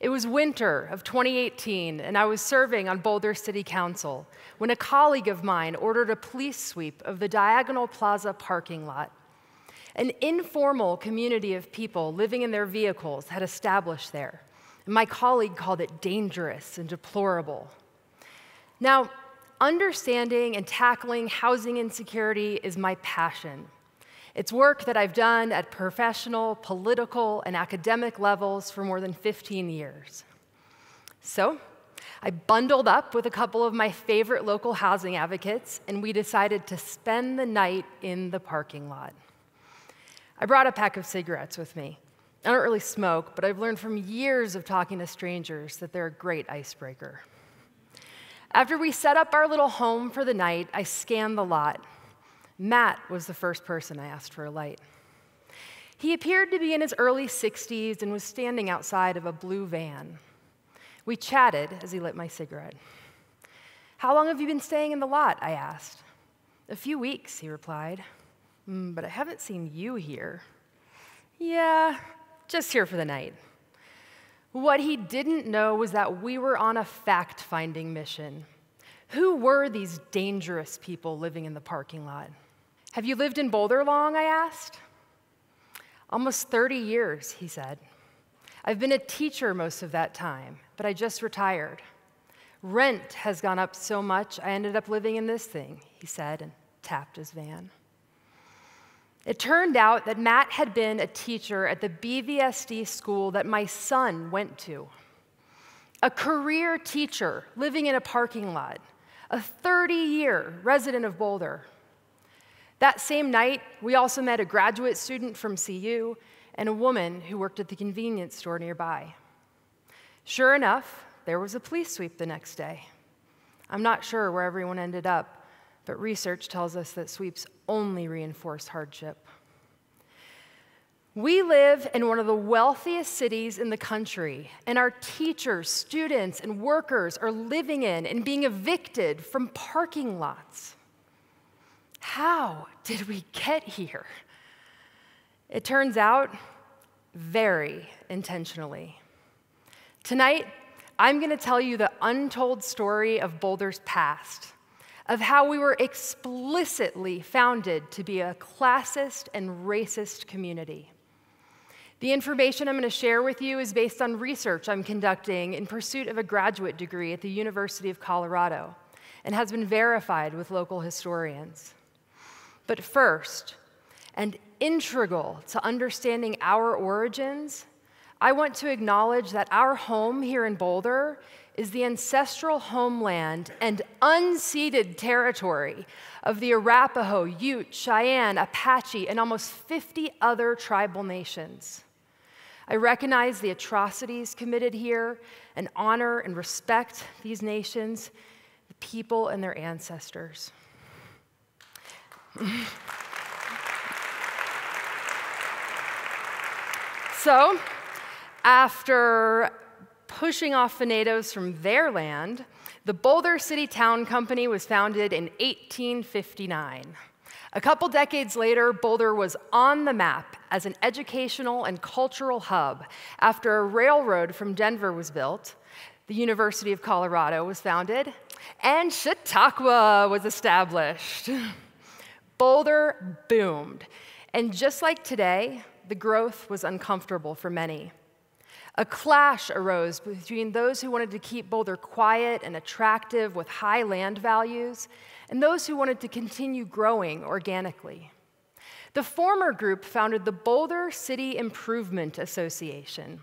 It was winter of 2018, and I was serving on Boulder City Council when a colleague of mine ordered a police sweep of the Diagonal Plaza parking lot. An informal community of people living in their vehicles had established there, and my colleague called it dangerous and deplorable. Now, understanding and tackling housing insecurity is my passion. It's work that I've done at professional, political, and academic levels for more than 15 years. So, I bundled up with a couple of my favorite local housing advocates, and we decided to spend the night in the parking lot. I brought a pack of cigarettes with me. I don't really smoke, but I've learned from years of talking to strangers that they're a great icebreaker. After we set up our little home for the night, I scanned the lot. Matt was the first person I asked for a light. He appeared to be in his early 60s and was standing outside of a blue van. We chatted as he lit my cigarette. "How long have you been staying in the lot?" I asked. "A few weeks," he replied. But I haven't seen you here." "Yeah, just here for the night." What he didn't know was that we were on a fact-finding mission. Who were these dangerous people living in the parking lot? "Have you lived in Boulder long?" I asked. "Almost 30 years, he said. "I've been a teacher most of that time, but I just retired. Rent has gone up so much, I ended up living in this thing," he said, and tapped his van. It turned out that Matt had been a teacher at the BVSD school that my son went to. A career teacher living in a parking lot, a 30-year resident of Boulder. That same night, we also met a graduate student from CU and a woman who worked at the convenience store nearby. Sure enough, there was a police sweep the next day. I'm not sure where everyone ended up, but research tells us that sweeps only reinforce hardship. We live in one of the wealthiest cities in the country, and our teachers, students, and workers are living in and being evicted from parking lots. How did we get here? It turns out, very intentionally. Tonight, I'm going to tell you the untold story of Boulder's past, of how we were explicitly founded to be a classist and racist community. The information I'm going to share with you is based on research I'm conducting in pursuit of a graduate degree at the University of Colorado and has been verified with local historians. But first, and integral to understanding our origins, I want to acknowledge that our home here in Boulder is the ancestral homeland and unceded territory of the Arapaho, Ute, Cheyenne, Apache, and almost 50 other tribal nations. I recognize the atrocities committed here and honor and respect these nations, the people and their ancestors. So, after pushing off the natives from their land, the Boulder City Town Company was founded in 1859. A couple decades later, Boulder was on the map as an educational and cultural hub after a railroad from Denver was built, the University of Colorado was founded, and Chautauqua was established. Boulder boomed, and just like today, the growth was uncomfortable for many. A clash arose between those who wanted to keep Boulder quiet and attractive with high land values and those who wanted to continue growing organically. The former group founded the Boulder City Improvement Association.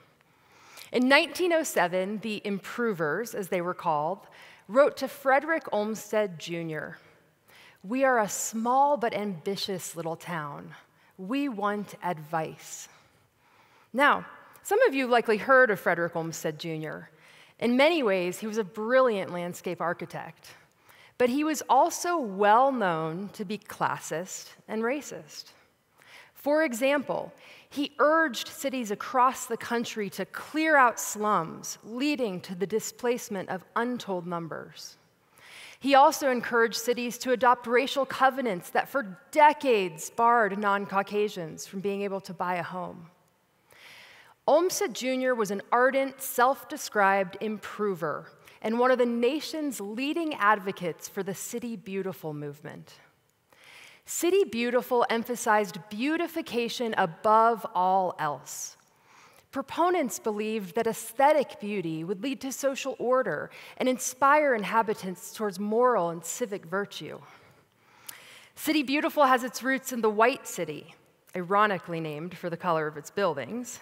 In 1907, the Improvers, as they were called, wrote to Frederick Olmsted Jr., "We are a small but ambitious little town. We want advice." Now, some of you likely heard of Frederick Olmsted Jr. In many ways, he was a brilliant landscape architect, but he was also well known to be classist and racist. For example, he urged cities across the country to clear out slums, leading to the displacement of untold numbers. He also encouraged cities to adopt racial covenants that for decades barred non-Caucasians from being able to buy a home. Olmsted Jr. was an ardent, self-described improver and one of the nation's leading advocates for the City Beautiful movement. City Beautiful emphasized beautification above all else. Proponents believed that aesthetic beauty would lead to social order and inspire inhabitants towards moral and civic virtue. City Beautiful has its roots in the White City, ironically named for the color of its buildings.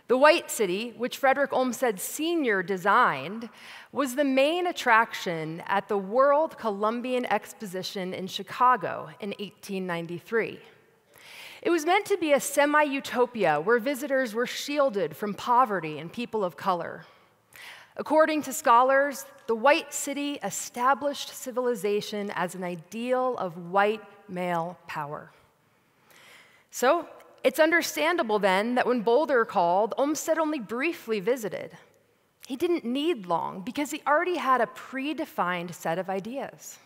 The White City, which Frederick Olmsted Sr. designed, was the main attraction at the World Columbian Exposition in Chicago in 1893. It was meant to be a semi-utopia where visitors were shielded from poverty and people of color. According to scholars, the White City established civilization as an ideal of white male power. So, it's understandable then that when Boulder called, Olmsted only briefly visited. He didn't need long because he already had a predefined set of ideas.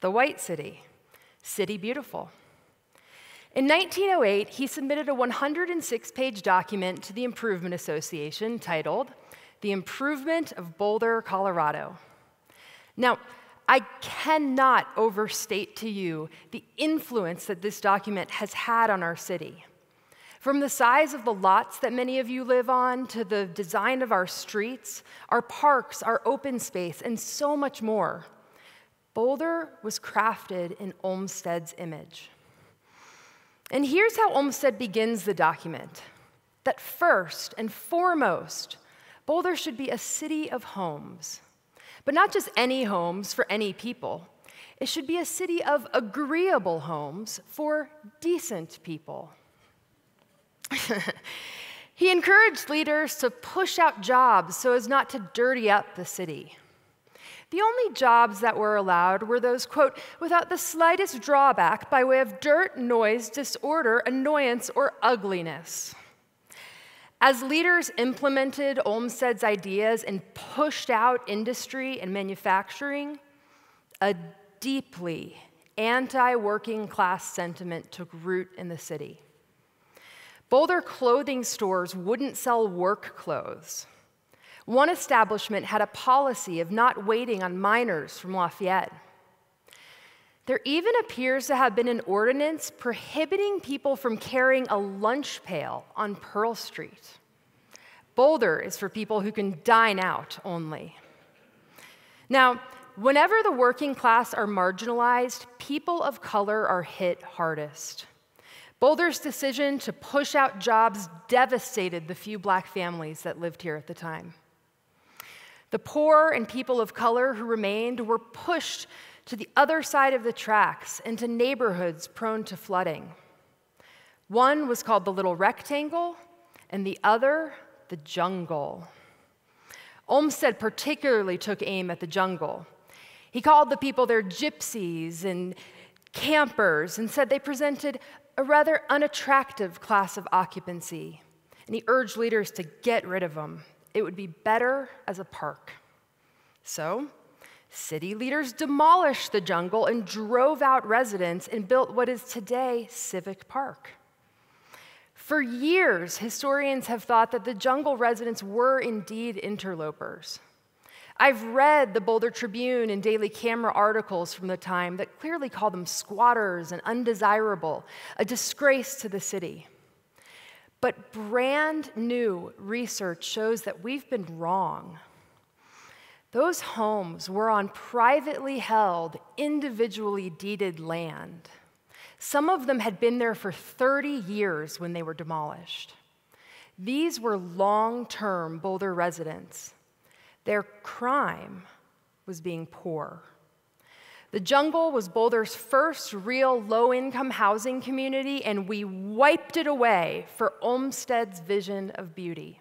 The White City, City Beautiful. In 1908, he submitted a 106-page document to the Improvement Association titled, "The Improvement of Boulder, Colorado." Now, I cannot overstate to you the influence that this document has had on our city. From the size of the lots that many of you live on, to the design of our streets, our parks, our open space, and so much more, Boulder was crafted in Olmsted's image. And here's how Olmsted begins the document, that first and foremost, Boulder should be a city of homes. But not just any homes for any people. It should be a city of agreeable homes for decent people. He encouraged leaders to push out jobs so as not to dirty up the city. The only jobs that were allowed were those, quote, without the slightest drawback by way of dirt, noise, disorder, annoyance, or ugliness. As leaders implemented Olmsted's ideas and pushed out industry and manufacturing, a deeply anti-working class sentiment took root in the city. Boulder clothing stores wouldn't sell work clothes. One establishment had a policy of not waiting on miners from Lafayette. There even appears to have been an ordinance prohibiting people from carrying a lunch pail on Pearl Street. Boulder is for people who can dine out only. Now, whenever the working class are marginalized, people of color are hit hardest. Boulder's decision to push out jobs devastated the few black families that lived here at the time. The poor and people of color who remained were pushed to the other side of the tracks into neighborhoods prone to flooding. One was called the Little Rectangle, and the other, the Jungle. Olmsted particularly took aim at the jungle. He called the people their gypsies and campers and said they presented a rather unattractive class of occupancy, and he urged leaders to get rid of them. It would be better as a park. So, city leaders demolished the jungle and drove out residents and built what is today Civic Park. For years, historians have thought that the jungle residents were indeed interlopers. I've read the Boulder Tribune and Daily Camera articles from the time that clearly call them squatters and undesirable, a disgrace to the city. But brand new research shows that we've been wrong. Those homes were on privately held, individually deeded land. Some of them had been there for 30 years when they were demolished. These were long-term Boulder residents. Their crime was being poor. The jungle was Boulder's first real low-income housing community, and we wiped it away for Olmsted's vision of beauty.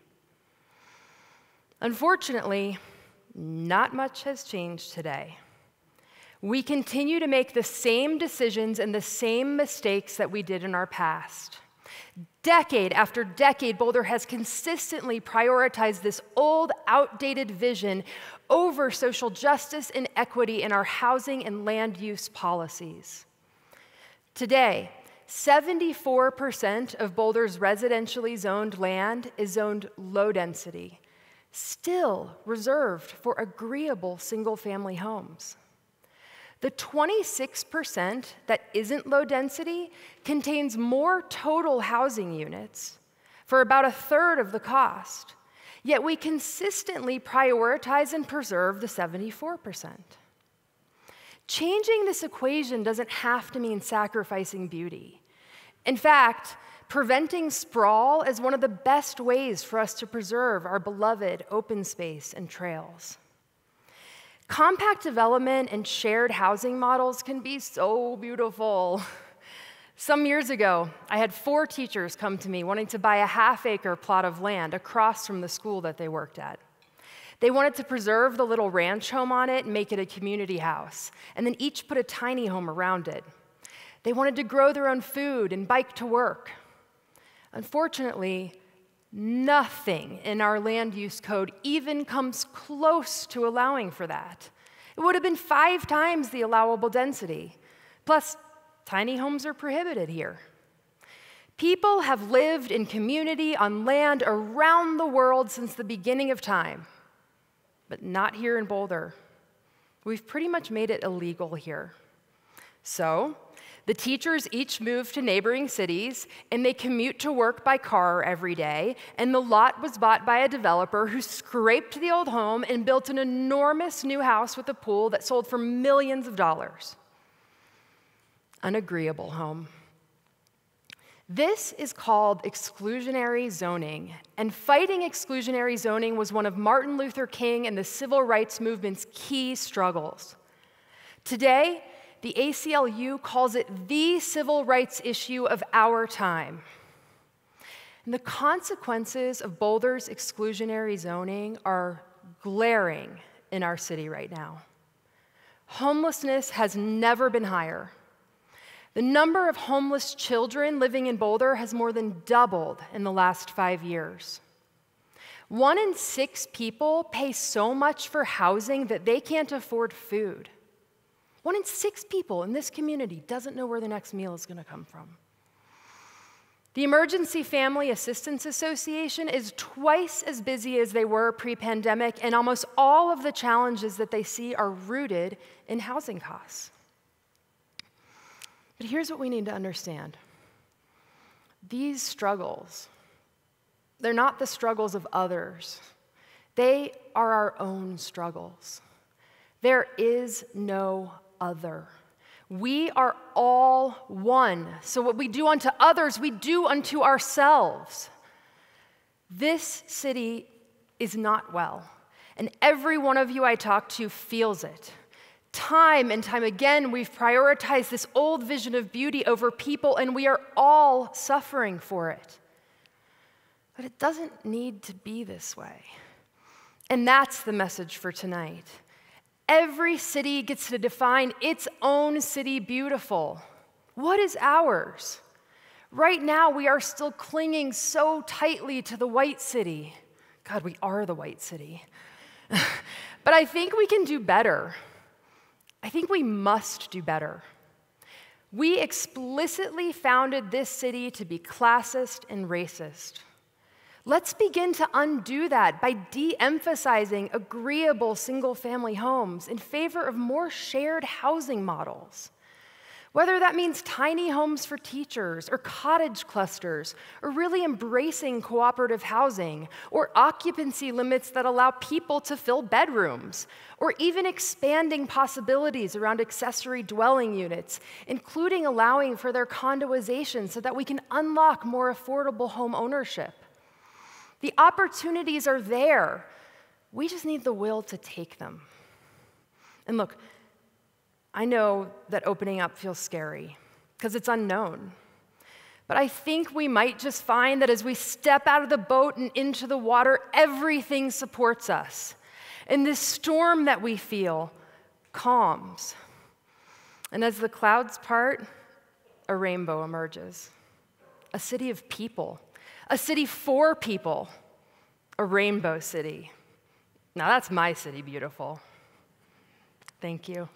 Unfortunately, not much has changed today. We continue to make the same decisions and the same mistakes that we did in our past. Decade after decade, Boulder has consistently prioritized this old, outdated vision over social justice and equity in our housing and land use policies. Today, 74% of Boulder's residentially zoned land is zoned low density, still reserved for agreeable single-family homes. The 26% that isn't low density contains more total housing units for about a third of the cost, yet we consistently prioritize and preserve the 74%. Changing this equation doesn't have to mean sacrificing beauty. In fact, preventing sprawl is one of the best ways for us to preserve our beloved open space and trails. Compact development and shared housing models can be so beautiful. Some years ago, I had 4 teachers come to me wanting to buy a half-acre plot of land across from the school that they worked at. They wanted to preserve the little ranch home on it and make it a community house, and then each put a tiny home around it. They wanted to grow their own food and bike to work. Unfortunately, nothing in our land use code even comes close to allowing for that. It would have been 5 times the allowable density. Plus, tiny homes are prohibited here. People have lived in community on land around the world since the beginning of time. But not here in Boulder. We've pretty much made it illegal here. So, the teachers each move to neighboring cities, and they commute to work by car every day, and the lot was bought by a developer who scraped the old home and built an enormous new house with a pool that sold for millions of dollars. An agreeable home. This is called exclusionary zoning, and fighting exclusionary zoning was one of Martin Luther King and the civil rights movement's key struggles. Today, the ACLU calls it the civil rights issue of our time. And the consequences of Boulder's exclusionary zoning are glaring in our city right now. Homelessness has never been higher. The number of homeless children living in Boulder has more than doubled in the last 5 years. 1 in 6 people pay so much for housing that they can't afford food. 1 in 6 people in this community doesn't know where the next meal is going to come from. The Emergency Family Assistance Association is twice as busy as they were pre-pandemic, and almost all of the challenges that they see are rooted in housing costs. But here's what we need to understand. These struggles, they're not the struggles of others. They are our own struggles. There is no other. We are all one. So what we do unto others, we do unto ourselves. This city is not well, and every one of you I talk to feels it. Time and time again, we've prioritized this old vision of beauty over people, and we are all suffering for it. But it doesn't need to be this way. And that's the message for tonight. Every city gets to define its own city beautiful. What is ours? Right now, we are still clinging so tightly to the white city. God, we are the white city. But I think we can do better. I think we must do better. We explicitly founded this city to be classist and racist. Let's begin to undo that by de-emphasizing agreeable single-family homes in favor of more shared housing models. Whether that means tiny homes for teachers, or cottage clusters, or really embracing cooperative housing, or occupancy limits that allow people to fill bedrooms, or even expanding possibilities around accessory dwelling units, including allowing for their condoization so that we can unlock more affordable home ownership. The opportunities are there. We just need the will to take them. And look, I know that opening up feels scary because it's unknown. But I think we might just find that as we step out of the boat and into the water, everything supports us. And this storm that we feel calms. And as the clouds part, a rainbow emerges. A city of people. A city for people. A rainbow city. Now that's my city beautiful. Thank you.